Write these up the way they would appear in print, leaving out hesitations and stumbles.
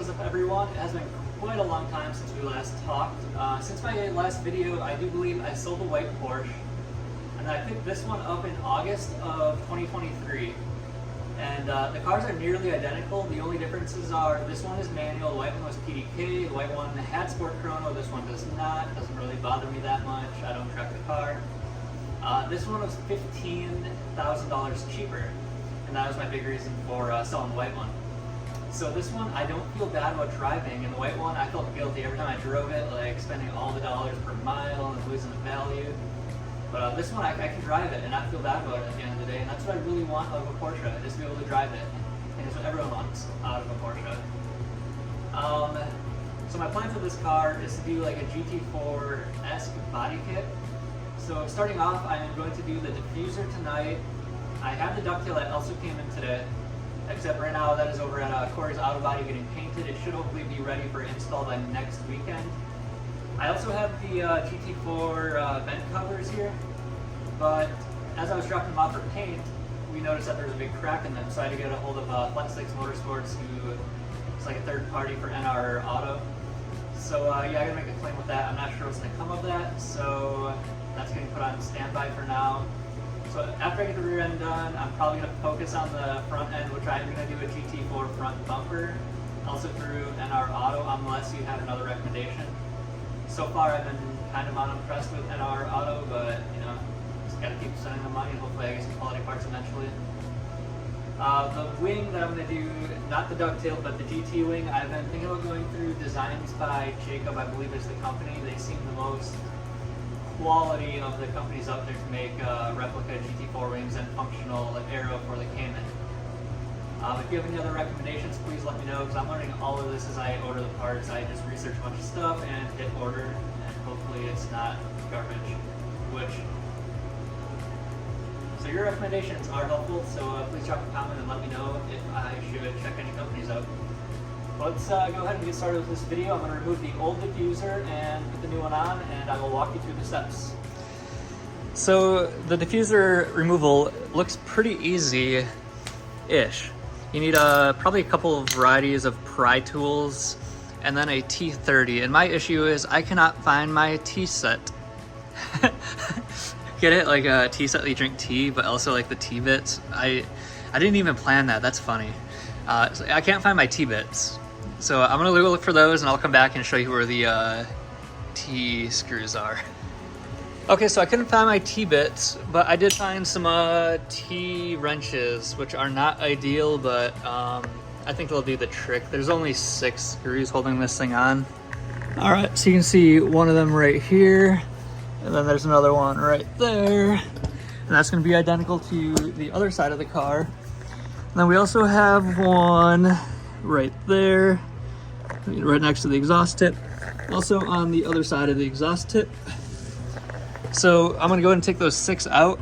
what is up everyone? It has been quite a long time since we last talked. Since my last video, I do believe I sold a white Porsche, and I picked this one up in August of 2023. And the cars are nearly identical. The only differences are this one is manual, the white one was PDK, the white one had sport chrono, this one does not. It doesn't really bother me that much. I don't track the car. This one was $15,000 cheaper, and that was my big reason for selling the white one. So this one, I don't feel bad about driving, and the white one, I felt guilty every time I drove it, like spending all the dollars per mile and losing the value. But this one, I can drive it and not feel bad about it at the end of the day, and that's what I really want out of a Porsche, just to be able to drive it. And it's what everyone wants out of a Porsche. So my plan for this car is to do like a GT4-esque body kit. So starting off, I am going to do the diffuser tonight. I have the ducktail that also came in today, except right now that is over at Corey's Auto Body getting painted. It should hopefully be ready for install by next weekend. I also have the GT4 vent covers here, but as I was dropping them off for paint, we noticed that there was a big crack in them, so I had to get a hold of Flex6 Motorsports, who is like a third party for NR Auto. So yeah, I gotta make a claim with that. I'm not sure what's gonna come of that, so that's getting put on standby for now. So after I get the rear end done, I'm probably going to focus on the front end, which I'm going to do a GT4 front bumper, also through NR Auto, unless you have another recommendation. So far, I've been kind of unimpressed with NR Auto, but you know, just got to keep spending the money, and hopefully I get some quality parts eventually. The wing that I'm going to do, not the ducktail, but the GT wing, I've been thinking about going through Designs by Jacob, I believe is the company. They seem the most quality of the companies out there to make replica GT4 wings and functional aero for the Cayman. If you have any other recommendations, please let me know, because I'm learning all of this as I order the parts. I just research a bunch of stuff and hit order, and hopefully it's not garbage. So your recommendations are helpful, so please drop a comment and let me know if I should check any companies out. Let's go ahead and get started with this video. I'm going to remove the old diffuser and put the new one on, and I will walk you through the steps. So the diffuser removal looks pretty easy-ish. You need probably a couple of varieties of pry tools and then a T30. And my issue is I cannot find my tea set. Get it? Like a tea set that you drink tea, but also like the tea bits. I didn't even plan that. That's funny. So I can't find my tea bits. So I'm gonna look for those, and I'll come back and show you where the T screws are. Okay, so I couldn't find my T bits, but I did find some T wrenches, which are not ideal, but I think they'll do the trick. There's only 6 screws holding this thing on. All right, so you can see one of them right here, and then there's another one right there, and that's gonna be identical to the other side of the car. And then we also have one right there, right next to the exhaust tip, also on the other side of the exhaust tip. So I'm gonna go ahead and take those 6 out.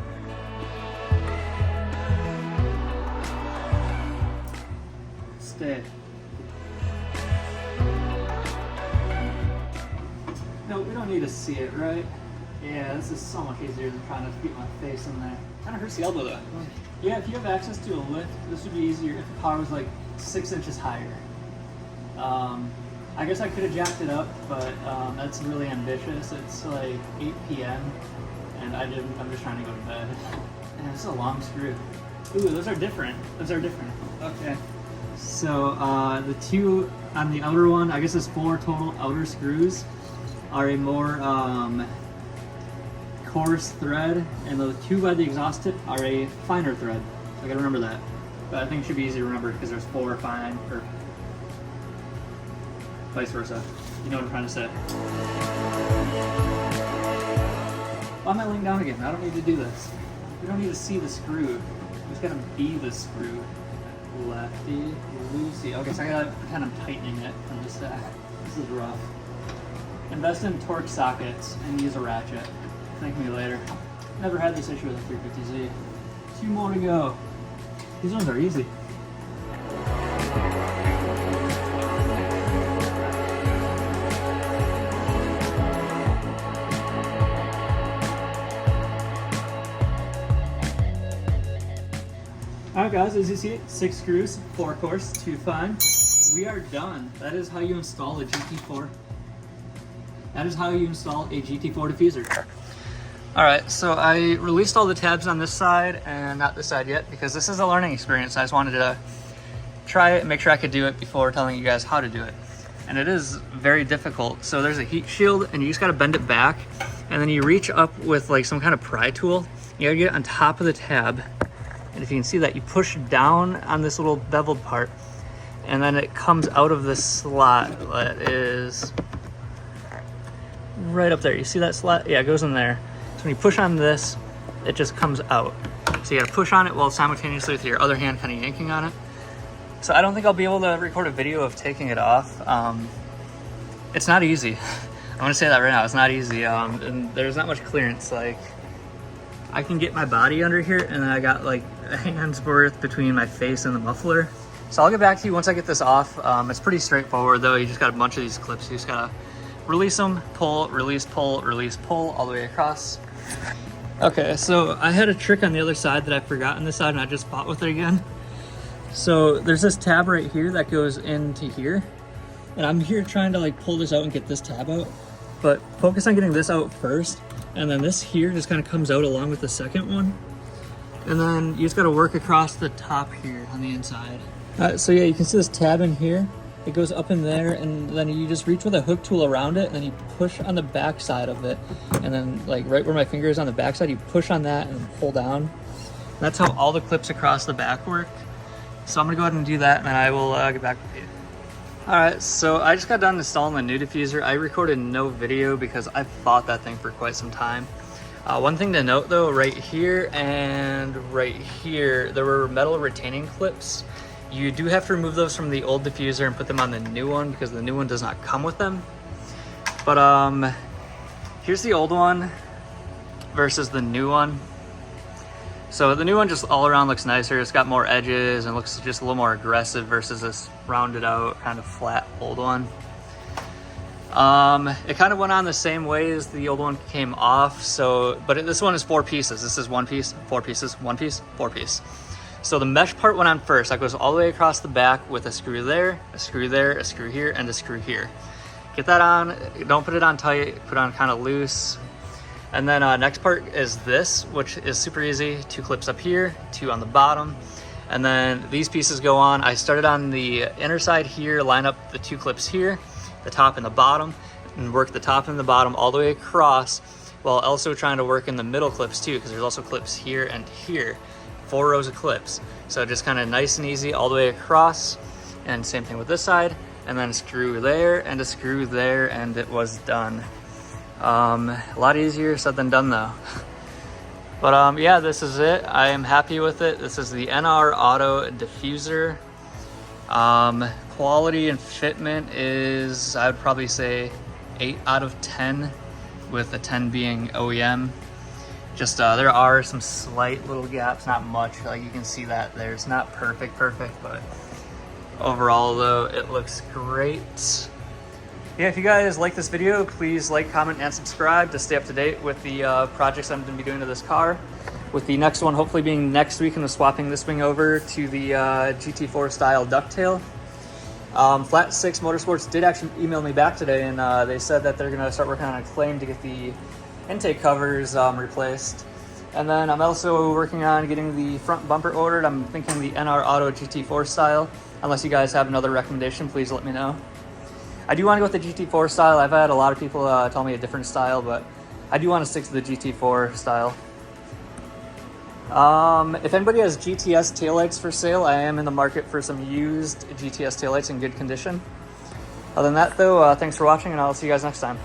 Stay. No, we don't need to see it, right? Yeah, this is so much easier than trying to keep my face in there. Kind of hurts the elbow though. Yeah, if you have access to a lift, this would be easier if the car was like 6 inches higher. I guess I could have jacked it up, but that's really ambitious. It's like 8 p.m. and I'm just trying to go to bed. And it's a long screw. Ooh, those are different. Okay. So the 2 on the outer one, I guess there's 4 total outer screws, are a more coarse thread, and the 2 by the exhaust tip are a finer thread. So I gotta remember that. But I think it should be easy to remember because there's 4 fine, or vice versa. You know what I'm trying to say. Why am I laying down again? I don't need to do this. We don't need to see the screw. We just gotta be the screw. Lefty, loosey. Okay, so I gotta pretend I'm tightening it from this side. This is rough. Invest in torque sockets and use a ratchet. Thank me later. Never had this issue with a 350Z. 2 more to go. These ones are easy. Alright guys, as you see, 6 screws, 4 coarse, 2 fine. we are done. That is how you install a GT4. That is how you install a GT4 diffuser. All right, so I released all the tabs on this side and not this side yet because this is a learning experience. I just wanted to try it and make sure I could do it before telling you guys how to do it. And it is very difficult. So there's a heat shield and you just gotta bend it back and then you reach up with like some kind of pry tool. You gotta get it on top of the tab. And if you can see that, you push down on this little beveled part and then it comes out of this slot that is right up there. You see that slot? Yeah, it goes in there. So when you push on this, it just comes out. So you gotta push on it while simultaneously with your other hand kind of yanking on it. So I don't think I'll be able to record a video of taking it off. It's not easy. I'm gonna say that right now, it's not easy. And there's not much clearance. Like, I can get my body under here and then I got like a hand's worth between my face and the muffler. So I'll get back to you once I get this off. It's pretty straightforward though. You just got a bunch of these clips. You just gotta release them, pull, release, pull, release, pull all the way across. Okay, so I had a trick on the other side that I forgot on this side and I just fought with it again. So there's this tab right here that goes into here. And I'm here trying to like pull this out and get this tab out. But focus on getting this out first. And then this here just kind of comes out along with the second one. And then you just gotta work across the top here on the inside. So yeah, you can see this tab in here. It goes up in there and then you just reach with a hook tool around it and then you push on the back side of it. And then like right where my finger is on the back side, you push on that and pull down. And that's how all the clips across the back work. So I'm gonna go ahead and do that and then I will get back with you. All right, so I just got done installing the new diffuser. I recorded no video because I've fought that thing for quite some time. One thing to note though, right here and right here, there were metal retaining clips. You do have to remove those from the old diffuser and put them on the new one because the new one does not come with them. But here's the old one versus the new one. So the new one just all around looks nicer. It's got more edges and looks just a little more aggressive versus this rounded out kind of flat old one. It kind of went on the same way as the old one came off. So, but this one is 4 pieces. This is 1 piece, 4 pieces, 1 piece, 4 piece. So the mesh part went on first. That goes all the way across the back with a screw there, a screw there, a screw here, and a screw here. Get that on, don't put it on tight, put it on kind of loose. And then next part is this, which is super easy. 2 clips up here, 2 on the bottom. And then these pieces go on. I started on the inner side here, line up the 2 clips here, the top and the bottom, and work the top and the bottom all the way across while also trying to work in the middle clips too, because there's also clips here and here. 4 rows of clips. So just kind of nice and easy all the way across. And same thing with this side. And then a screw there and a screw there and it was done. A lot easier said than done though. But yeah, this is it. I am happy with it. This is the NR Auto Diffuser. Quality and fitment is, I would probably say 8 out of 10, with a 10 being OEM. Just there are some slight little gaps, not much. Like you can see that there's not perfect, but overall though, it looks great. Yeah, if you guys like this video, please like, comment, and subscribe to stay up to date with the projects I'm going to be doing to this car. With the next one hopefully being next week, and I'm swapping this wing over to the GT4 style ducktail. Flat 6 Motorsports did actually email me back today, and they said that they're going to start working on a claim to get the intake covers replaced. And then I'm also working on getting the front bumper ordered. I'm thinking the NR Auto GT4 style. Unless you guys have another recommendation, please let me know. I do want to go with the GT4 style. I've had a lot of people tell me a different style, but I do want to stick to the GT4 style. If anybody has GTS taillights for sale, I am in the market for some used GTS taillights in good condition. Other than that though, thanks for watching and I'll see you guys next time.